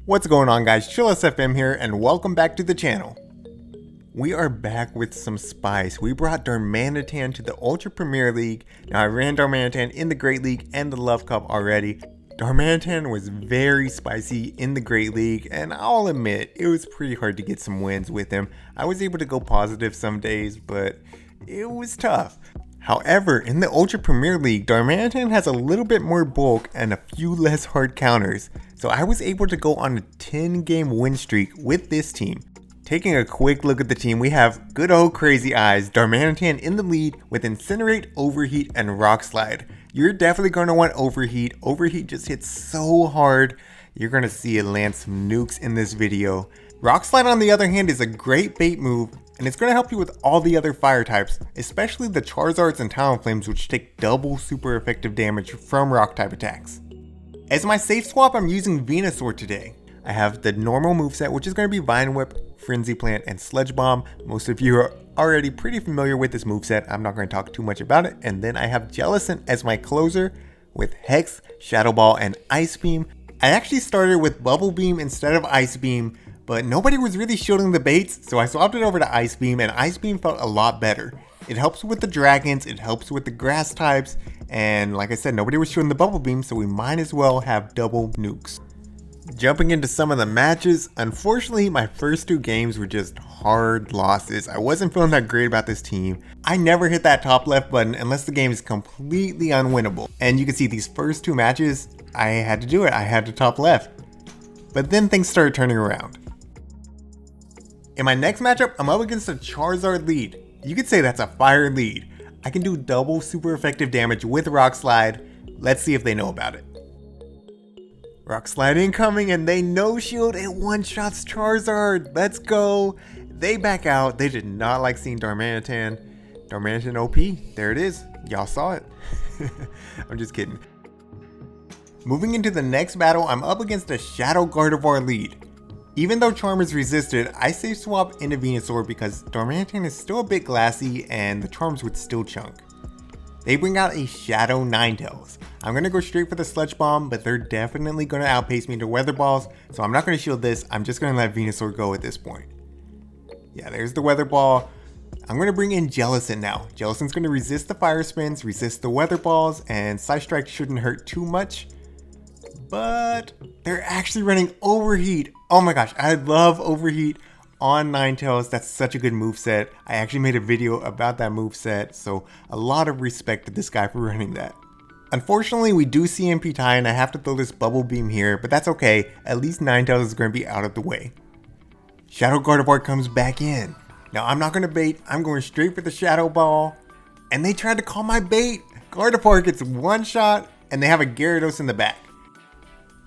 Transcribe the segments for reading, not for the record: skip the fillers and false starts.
What's going on, guys? ChillisFM here, and welcome back to the channel. We are back with some spice. We brought Darmanitan to the Ultra Premier League. Now, I ran Darmanitan in the Great League and the Love Cup already. Darmanitan was very spicy in the Great League, and I'll admit, it was pretty hard to get some wins with him. I was able to go positive some days, but it was tough. However, in the Ultra Premier League, Darmanitan has a little bit more bulk and a few less hard counters, so I was able to go on a 10-game win streak with this team. Taking a quick look at the team, we have good old Crazy Eyes, Darmanitan in the lead with Incinerate, Overheat, and Rock Slide. You're definitely going to want Overheat. Overheat just hits so hard. You're going to see it land some nukes in this video. Rock Slide, on the other hand, is a great bait move, and it's going to help you with all the other fire types, especially the Charizards and Talonflames, which take double super effective damage from rock type attacks. As my safe swap, I'm using Venusaur today. I have the normal moveset, which is going to be Vine Whip, Frenzy Plant, and Sludge Bomb. Most of you are already pretty familiar with this moveset. I'm not going to talk too much about it. And then I have Jellicent as my closer with Hex, Shadow Ball, and Ice Beam. I actually started with Bubble Beam instead of Ice Beam, but nobody was really shielding the baits, so I swapped it over to Ice Beam, and Ice Beam felt a lot better. It helps with the dragons, it helps with the grass types, and like I said, nobody was shielding the Bubble Beam, so we might as well have double nukes. Jumping into some of the matches, unfortunately my first two games were just hard losses. I wasn't feeling that great about this team. I never hit that top left button unless the game is completely unwinnable. And you can see these first two matches, I had to do it. I had to top left. But then things started turning around. In my next matchup, I'm up against a Charizard Lead. You could say that's a fire lead. I can do double super effective damage with Rock Slide. Let's see if they know about it. Rock Slide incoming, and they no shield and one-shots Charizard. Let's go. They back out. They did not like seeing Darmanitan. Darmanitan OP. There it is. Y'all saw it. I'm just kidding. Moving into the next battle, I'm up against a Shadow Gardevoir Lead. Even though Charm is resisted, I safe swap into Venusaur because Darmanitan is still a bit glassy and the Charms would still chunk. They bring out a Shadow Ninetales. I'm going to go straight for the Sludge Bomb, but they're definitely going to outpace me to Weather Balls, so I'm not going to shield this. I'm just going to let Venusaur go at this point. Yeah, there's the Weather Ball. I'm going to bring in Jellicent now. Jellicent's going to resist the Fire Spins, resist the Weather Balls, and Side Strike shouldn't hurt too much. But they're actually running Overheat. Oh my gosh, I love Overheat on Ninetales. That's such a good moveset. I actually made a video about that moveset, so a lot of respect to this guy for running that. Unfortunately, we do see MP tie and I have to throw this Bubble Beam here, but that's okay. At least Ninetales is going to be out of the way. Shadow Gardevoir comes back in. Now I'm not going to bait. I'm going straight for the Shadow Ball. And they tried to call my bait. Gardevoir gets one shot and they have a Gyarados in the back.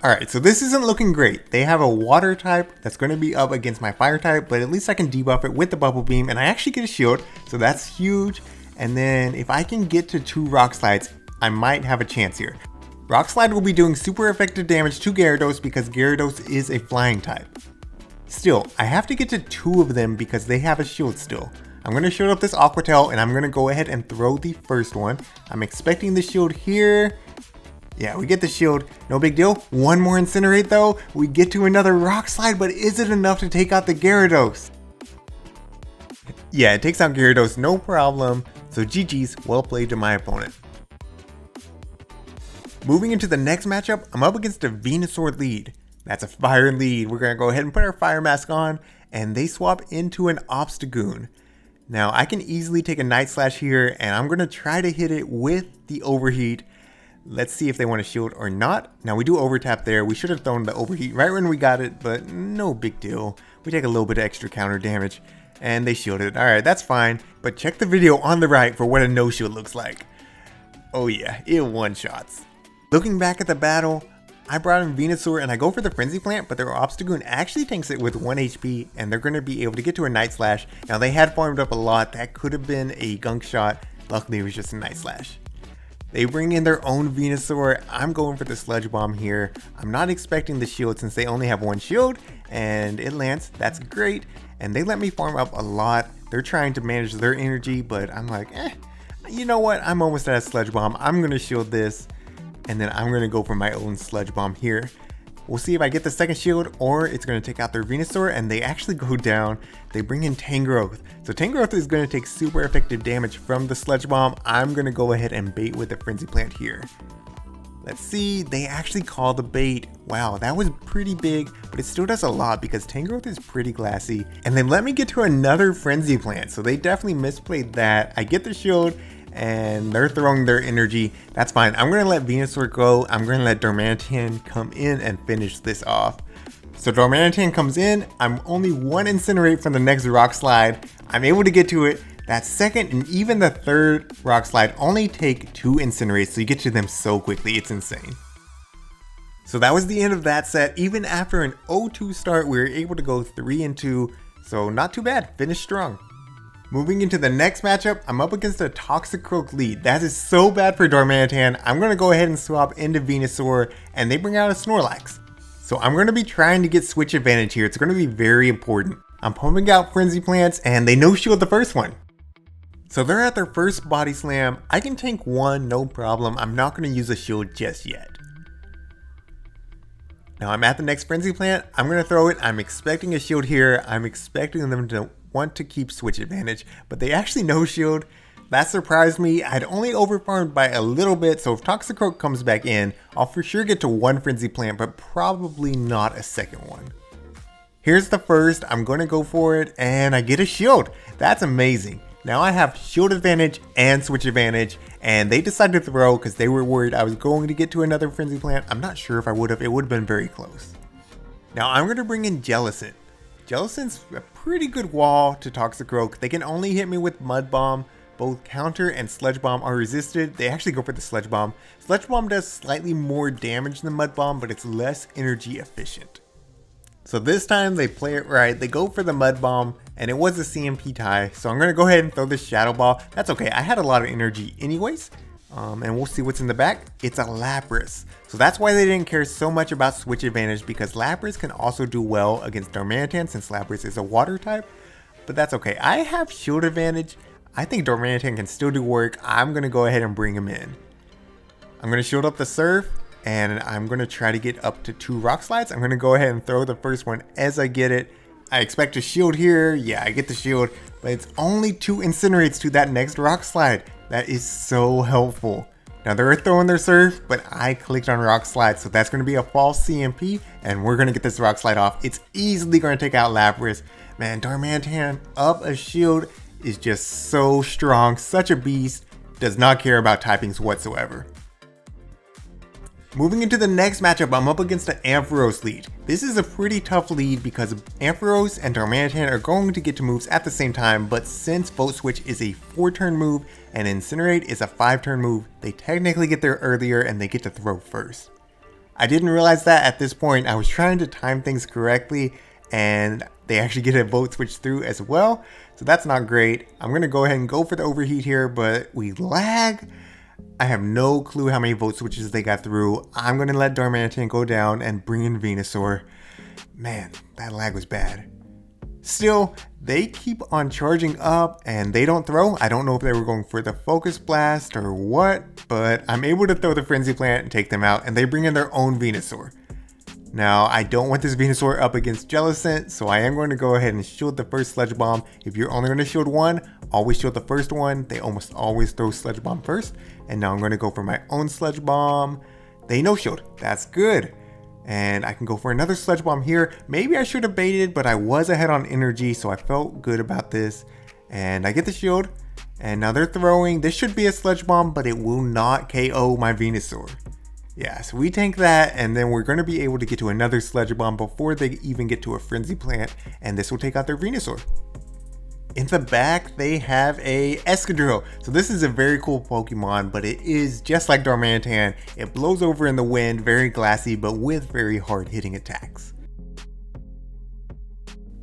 Alright, so this isn't looking great. They have a water type that's going to be up against my fire type, but at least I can debuff it with the Bubble Beam, and I actually get a shield, so that's huge. And then if I can get to 2 Rock Slides, I might have a chance here. Rock Slide will be doing super effective damage to Gyarados because Gyarados is a flying type. Still, I have to get to 2 of them because they have a shield still. I'm going to shield up this Aqua Tail, and I'm going to go ahead and throw the first one. I'm expecting the shield here. Yeah, we get the shield, no big deal. One more Incinerate though, we get to another Rock Slide, but is it enough to take out the Gyarados? Yeah, it takes out Gyarados, no problem. So GG's, well played to my opponent. Moving into the next matchup, I'm up against a Venusaur Lead. That's a fire lead. We're gonna go ahead and put our fire mask on, and they swap into an Obstagoon. Now I can easily take a Night Slash here, and I'm gonna try to hit it with the Overheat. Let's see if they want to shield or not. Now we do overtap there. We should have thrown the Overheat right when we got it, but no big deal. We take a little bit of extra counter damage and they shielded. Alright, that's fine. But check the video on the right for what a no shield looks like. Oh yeah, it one-shots. Looking back at the battle, I brought in Venusaur and I go for the Frenzy Plant, but their Obstagoon actually tanks it with 1 HP and they're going to be able to get to a Night Slash. Now they had farmed up a lot. That could have been a Gunk Shot. Luckily it was just a Night Slash. They bring in their own Venusaur. I'm going for the Sludge Bomb here. I'm not expecting the shield since they only have 1 shield, and it lands. That's great. And they let me farm up a lot. They're trying to manage their energy, but I'm like, you know what? I'm almost at a Sludge Bomb. I'm going to shield this, and then I'm going to go for my own Sludge Bomb here. We'll see if I get the second shield or it's going to take out their Venusaur, and they actually go down. They bring in Tangrowth. So Tangrowth is going to take super effective damage from the Sludge Bomb. I'm going to go ahead and bait with the Frenzy Plant here. Let's see, they actually call the bait. Wow, that was pretty big, but it still does a lot because Tangrowth is pretty glassy. And then let me get to another Frenzy Plant. So they definitely misplayed that. I get the shield and they're throwing their energy. That's fine. I'm going to let Venusaur go. I'm going to let Darmanitan come in and finish this off. So Darmanitan comes in. I'm only one Incinerate from the next Rock Slide. I'm able to get to it. That second and even the third Rock Slide only take 2 Incinerates, so you get to them so quickly. It's insane. So that was the end of that set. Even after an 0-2 start, we were able to go 3-2. So not too bad. Finished strong. Moving into the next matchup, I'm up against a Toxicroak Lead. That is so bad for Darmanitan. I'm going to go ahead and swap into Venusaur, and they bring out a Snorlax. So I'm going to be trying to get switch advantage here. It's going to be very important. I'm pumping out Frenzy Plants, and they no-shield the first one. So they're at their first Body Slam. I can tank one, no problem. I'm not going to use a shield just yet. Now I'm at the next Frenzy Plant. I'm going to throw it. I'm expecting a shield here. I'm expecting them to want to keep switch advantage, but they actually no shield. That surprised me. I'd only overfarmed by a little bit, so if Toxicroak comes back in, I'll for sure get to one Frenzy Plant, but probably not a second one. Here's the first. I'm going to go for it, and I get a shield. That's amazing. Now I have shield advantage and switch advantage, and they decided to throw because they were worried I was going to get to another Frenzy Plant. I'm not sure if I would have. It would have been very close. Now I'm going to bring in Jellicent. Jellicent's a pretty good wall to Toxicroak. They can only hit me with Mud Bomb. Both Counter and Sludge Bomb are resisted. They actually go for the Sludge Bomb. Sludge Bomb does slightly more damage than Mud Bomb, but it's less energy efficient. So this time they play it right. They go for the Mud Bomb, and it was a CMP tie. So I'm going to go ahead and throw this Shadow Ball. That's okay. I had a lot of energy anyways. And we'll see what's in the back. It's a Lapras. So that's why they didn't care so much about switch advantage, because Lapras can also do well against Darmanitan since Lapras is a water type. But that's okay. I have shield advantage. I think Darmanitan can still do work. I'm going to go ahead and bring him in. I'm going to shield up the Surf, and I'm going to try to get up to 2 Rock Slides. I'm going to go ahead and throw the first one as I get it. I expect a shield here. Yeah, I get the shield, but it's only 2 Incinerates to that next Rock Slide. That is so helpful. Now they're throwing their Surf, but I clicked on Rock Slide, so that's going to be a false CMP, and we're going to get this Rock Slide off. It's easily going to take out Lapras. Man, Darmanitan up a shield is just so strong, such a beast, does not care about typings whatsoever. Moving into the next matchup, I'm up against an Ampharos Lead. This is a pretty tough lead because Ampharos and Darmanitan are going to get to moves at the same time, but since Volt Switch is a 4-turn move and Incinerate is a 5-turn move, they technically get there earlier and they get to throw first. I didn't realize that at this point. I was trying to time things correctly, and they actually get a Volt Switch through as well, so that's not great. I'm going to go ahead and go for the overheat here, but we lag. I have no clue how many Volt Switches they got through. I'm going to let Darmanitan go down and bring in Venusaur. Man, that lag was bad. Still, they keep on charging up and they don't throw. I don't know if they were going for the Focus Blast or what, but I'm able to throw the Frenzy Plant and take them out, and they bring in their own Venusaur. Now, I don't want this Venusaur up against Jellicent, so I am going to go ahead and shield the first Sludge Bomb. If you're only going to shield one, always shield the first one. They almost always throw Sludge Bomb first. And now I'm going to go for my own Sludge Bomb. They no shield. That's good. And I can go for another Sludge Bomb here. Maybe I should have baited, but I was ahead on energy, so I felt good about this. And I get the shield. And now they're throwing. This should be a Sludge Bomb, but it will not KO my Venusaur. Yeah, so we tank that, and then we're going to be able to get to another Sludge Bomb before they even get to a Frenzy Plant, and this will take out their Venusaur. In the back, they have a Escadrille. So this is a very cool Pokemon, but it is just like Darmanitan. It blows over in the wind, very glassy, but with very hard hitting attacks.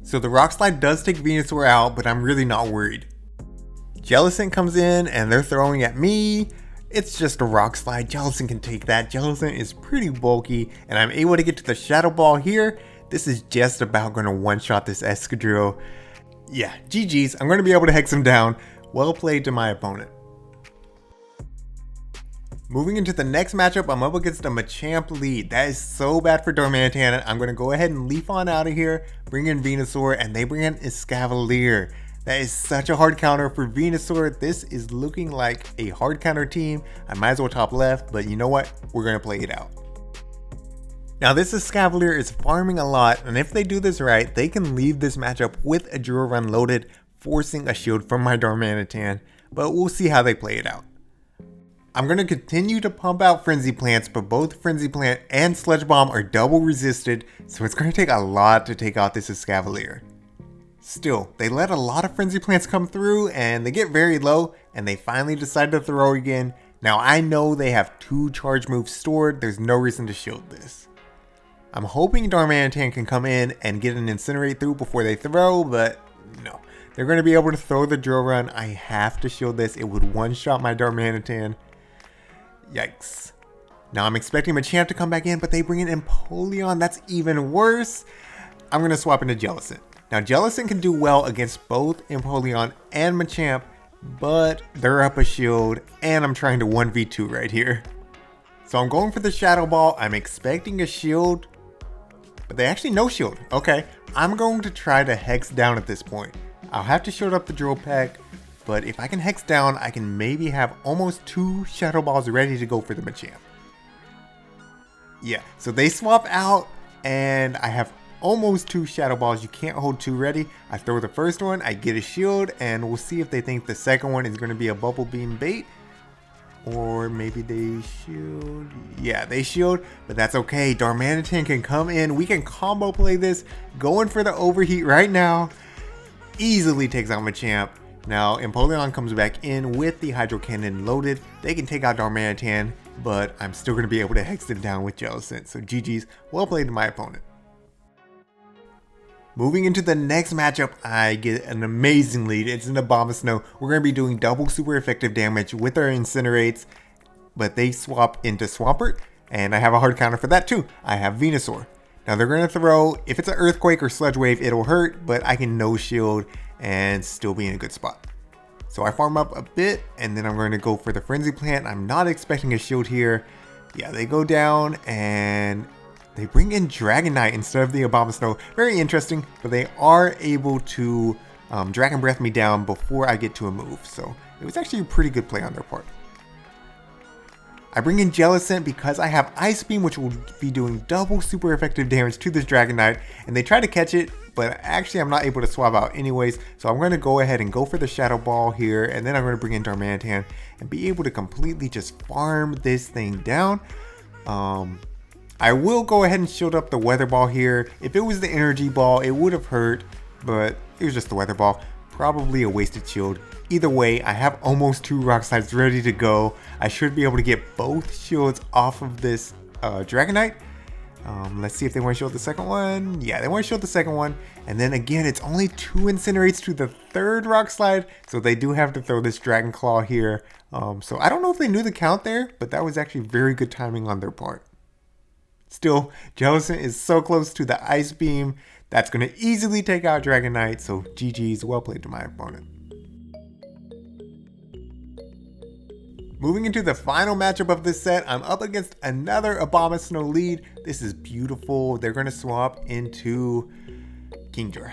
So the Rock Slide does take Venusaur out, but I'm really not worried. Jellicent comes in, and they're throwing at me. It's just a Rock Slide. Jellicent can take that. Jellicent is pretty bulky, and I'm able to get to the Shadow Ball here. This is just about going to one-shot this Escadrille. Yeah, GG's. I'm going to be able to hex him down. Well played to my opponent. Moving into the next matchup, I'm up against a Machamp Lead. That is so bad for Darmanitan. I'm going to go ahead and leaf on out of here, bring in Venusaur, and they bring in Escavalier. That is such a hard counter for Venusaur. This is looking like a hard counter team. I might as well top left, but you know what? We're going to play it out. Now this Escavalier is farming a lot, and if they do this right, they can leave this matchup with a drill run loaded, forcing a shield from my Darmanitan, but we'll see how they play it out. I'm going to continue to pump out Frenzy Plants, but both Frenzy Plant and Sludge Bomb are double resisted, so it's going to take a lot to take out this Escavalier. Still, they let a lot of Frenzy Plants come through, and they get very low, and they finally decide to throw again. Now I know they have 2 charge moves stored, there's no reason to shield this. I'm hoping Darmanitan can come in and get an Incinerate through before they throw, but no. They're going to be able to throw the drill run. I have to shield this, it would one-shot my Darmanitan. Yikes. Now I'm expecting Machamp to come back in, but they bring in Empoleon. That's even worse. I'm going to swap into Jellicent. Now Jellicent can do well against both Empoleon and Machamp, but they're up a shield, and I'm trying to 1v2 right here. So I'm going for the Shadow Ball. I'm expecting a shield, but they actually no shield. Okay, I'm going to try to Hex down at this point. I'll have to shield up the Drill Peck, but if I can Hex down, I can maybe have almost 2 Shadow Balls ready to go for the Machamp. Yeah, so they swap out, and I have almost 2 Shadow Balls. You can't hold 2 ready. I throw the first one, I get a shield, and we'll see if they think the second one is going to be a Bubble Beam bait. Or maybe they shield. Yeah, they shield, but that's okay. Darmanitan can come in. We can combo play this. Going for the overheat right now. Easily takes out Machamp. Now, Empoleon comes back in with the Hydro Cannon loaded. They can take out Darmanitan, but I'm still going to be able to Hex it down with Jellicent. So GG's, well played to my opponent. Moving into the next matchup, I get an amazing lead. It's an Abomasnow. We're going to be doing double super effective damage with our Incinerates, but they swap into Swampert, and I have a hard counter for that too. I have Venusaur. Now they're going to throw, if it's an Earthquake or Sludge Wave, it'll hurt, but I can no shield and still be in a good spot. So I farm up a bit, and then I'm going to go for the Frenzy Plant. I'm not expecting a shield here. Yeah, they go down, and they bring in Dragonite instead of the Abomasnow. Very interesting, but they are able to Dragon Breath me down before I get to a move. So it was actually a pretty good play on their part. I bring in Jellicent because I have Ice Beam, which will be doing double super effective damage to this Dragonite. And they try to catch it, but actually I'm not able to swap out anyways. So I'm going to go ahead and go for the Shadow Ball here. And then I'm going to bring in Darmanitan and be able to completely just farm this thing down. I will go ahead and shield up the Weather Ball here. If it was the Energy Ball, it would have hurt, but it was just the Weather Ball. Probably a wasted shield. Either way, I have almost 2 Rock Slides ready to go. I should be able to get both shields off of this Dragonite. Let's see if they want to shield the second one. Yeah, they want to shield the second one. And then again, it's only 2 Incinerates to the 3rd Rock Slide, so they do have to throw this Dragon Claw here. So I don't know if they knew the count there, but that was actually very good timing on their part. Still, Jellicent is so close to the Ice Beam. That's going to easily take out Dragonite, so GG's, well played to my opponent. Moving into the final matchup of this set, I'm up against another Abomasnow Lead. This is beautiful. They're going to swap into Kingdra.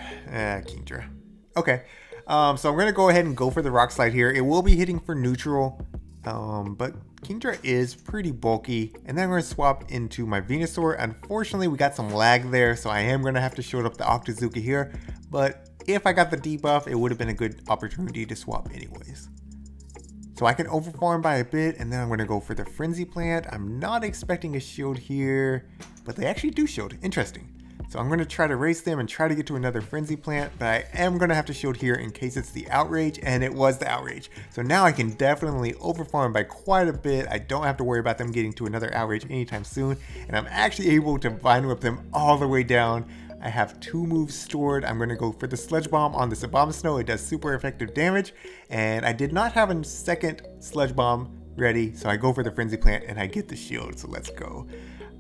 Kingdra. Okay, so I'm going to go ahead and go for the Rock Slide here. It will be hitting for neutral, but Kingdra is pretty bulky. And then I'm going to swap into my Venusaur. Unfortunately, we got some lag there, so I am going to have to shield up the Octazooka here. But if I got the debuff, it would have been a good opportunity to swap anyways. So I can overfarm by a bit, and then I'm going to go for the Frenzy Plant. I'm not expecting a shield here, but they actually do shield. Interesting. So I'm going to try to race them and try to get to another Frenzy Plant, but I am going to have to shield here in case it's the Outrage, and it was the Outrage. So now I can definitely overfarm by quite a bit. I don't have to worry about them getting to another Outrage anytime soon, and I'm actually able to Vine Whip them all the way down. I have 2 moves stored. I'm going to go for the Sludge Bomb on this Abomasnow. It does super effective damage, and I did not have a second Sludge Bomb ready, so I go for the Frenzy Plant and I get the shield, so let's go.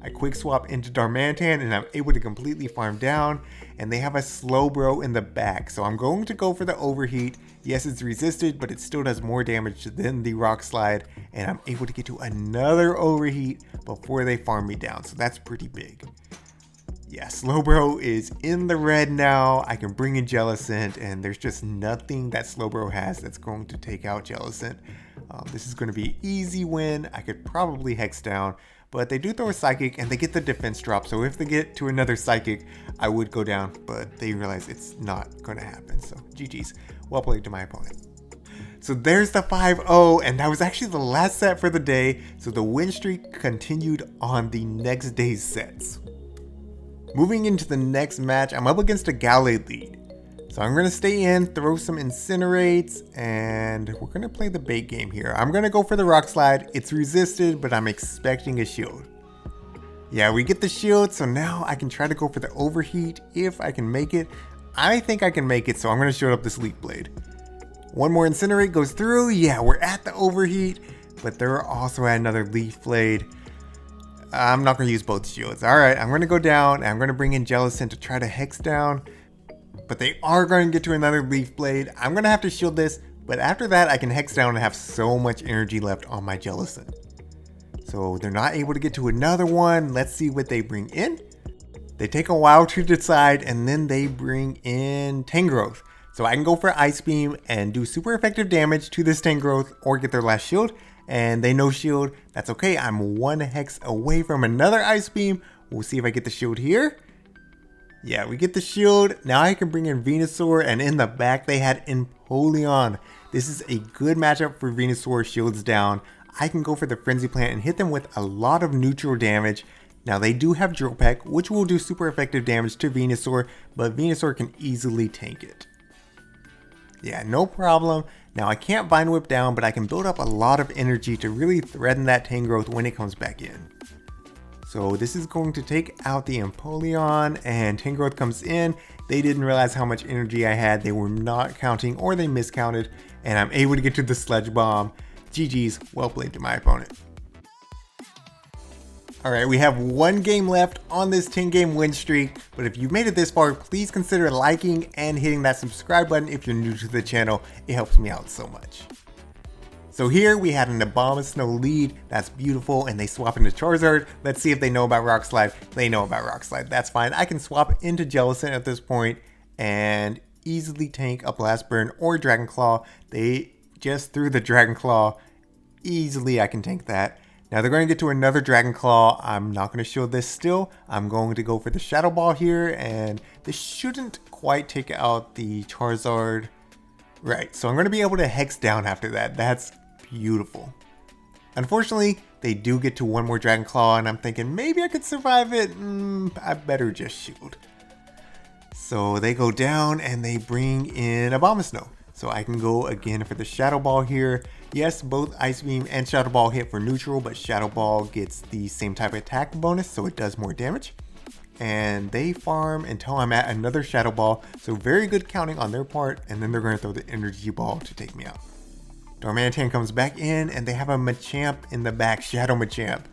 I quick swap into Darmanitan and I'm able to completely farm down. And they have a Slowbro in the back. So I'm going to go for the overheat. Yes, it's resisted, but it still does more damage than the Rock Slide. And I'm able to get to another overheat before they farm me down. So that's pretty big. Yeah, Slowbro is in the red now. I can bring in Jellicent, and there's just nothing that Slowbro has that's going to take out Jellicent. This is going to be an easy win. I could probably Hex down, but they do throw a Psychic, and they get the defense drop. So if they get to another Psychic, I would go down, but they realize it's not going to happen. So GG's. Well played to my opponent. So there's the 5-0, and that was actually the last set for the day. So the win streak continued on the next day's sets. Moving into the next match, I'm up against a Galarian Lead. So I'm going to stay in, throw some Incinerates, and we're going to play the bait game here. I'm going to go for the Rock Slide. It's resisted, but I'm expecting a shield. Yeah, we get the shield, so now I can try to go for the overheat if I can make it. I think I can make it, so I'm going to shield up this Leaf Blade. One more Incinerate goes through. Yeah, we're at the overheat, but they're also at another Leaf Blade. I'm not going to use both shields. Alright, I'm going to go down and I'm going to bring in Jellicent to try to Hex down. But they are going to get to another Leaf Blade. I'm going to have to shield this, but after that I can Hex down and have so much energy left on my Jellicent. So they're not able to get to another one. Let's see what they bring in. They take a while to decide, and then they bring in Tangrowth. So I can go for Ice Beam and do super effective damage to this Tangrowth or get their last shield. And they no shield. That's okay. I'm one Hex away from another Ice Beam. We'll see if I get the shield here. Yeah, we get the shield. Now I can bring in Venusaur, and in the back they had Empoleon. This is a good matchup for Venusaur. Shields down. I can go for the Frenzy Plant and hit them with a lot of neutral damage. Now they do have Drill Peck, which will do super effective damage to Venusaur, but Venusaur can easily tank it. Yeah, no problem. Now I can't Vine Whip down, but I can build up a lot of energy to really threaten that Tangrowth when it comes back in. So this is going to take out the Empoleon, and Tangrowth comes in. They didn't realize how much energy I had. They were not counting, or they miscounted, and I'm able to get to the Sludge Bomb. GG's, well played to my opponent. Alright, we have one game left on this 10-game win streak, but if you've made it this far, please consider liking and hitting that subscribe button if you're new to the channel. It helps me out so much. So here we had an Abomasnow lead. That's beautiful, and they swap into Charizard. Let's see if they know about Rock Slide. They know about Rock Slide. That's fine. I can swap into Jellicent at this point and easily tank a Blast Burn or Dragon Claw. They just threw the Dragon Claw. Easily I can tank that. Now they're going to get to another Dragon Claw. I'm not going to shield this still. I'm going to go for the Shadow Ball here, and this shouldn't quite take out the Charizard. Right, so I'm going to be able to Hex down after that. That's beautiful. Unfortunately, they do get to one more Dragon Claw, and I'm thinking maybe I could survive it. I better just shield. So they go down and they bring in Abomasnow. So I can go again for the Shadow Ball here. Yes, both Ice Beam and Shadow Ball hit for neutral, but Shadow Ball gets the same type of attack bonus, so it does more damage. And they farm until I'm at another Shadow Ball, so very good counting on their part, and then they're going to throw the Energy Ball to take me out. Darmanitan comes back in, and they have a Machamp in the back, Shadow Machamp.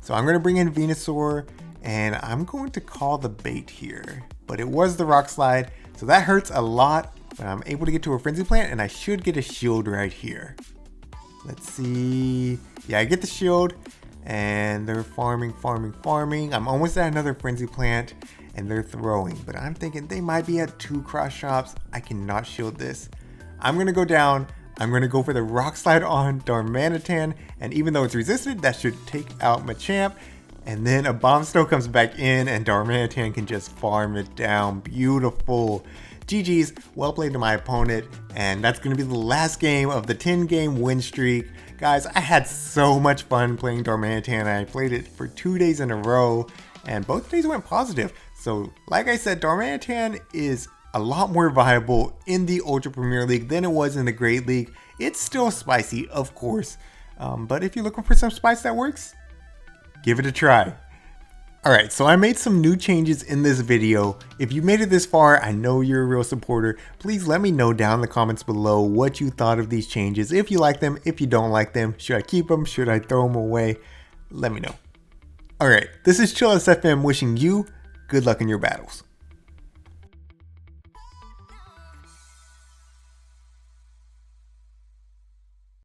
So I'm going to bring in Venusaur, and I'm going to call the bait here. But it was the Rock Slide, so that hurts a lot, but I'm able to get to a Frenzy Plant, and I should get a shield right here. Let's see. Yeah, I get the shield, and they're farming. I'm almost at another Frenzy Plant, and they're throwing, but I'm thinking they might be at 2 cross shops. I cannot shield this. I'm going to go down. I'm going to go for the Rock Slide on Darmanitan, and even though it's resisted, that should take out Machamp. And then Abomasnow comes back in, and Darmanitan can just farm it down. Beautiful. GG's, well played to my opponent, and that's going to be the last game of the 10-game win streak. Guys, I had so much fun playing Darmanitan. I played it for 2 days in a row, and both days went positive. So, like I said, Darmanitan is a lot more viable in the Ultra Premier League than it was in the Great League. It's still spicy, of course, but if you're looking for some spice that works, give it a try. Alright, so I made some new changes in this video. If you made it this far, I know you're a real supporter. Please let me know down in the comments below what you thought of these changes. If you like them, if you don't like them, should I keep them, should I throw them away? Let me know. Alright, this is ChillisFM wishing you good luck in your battles.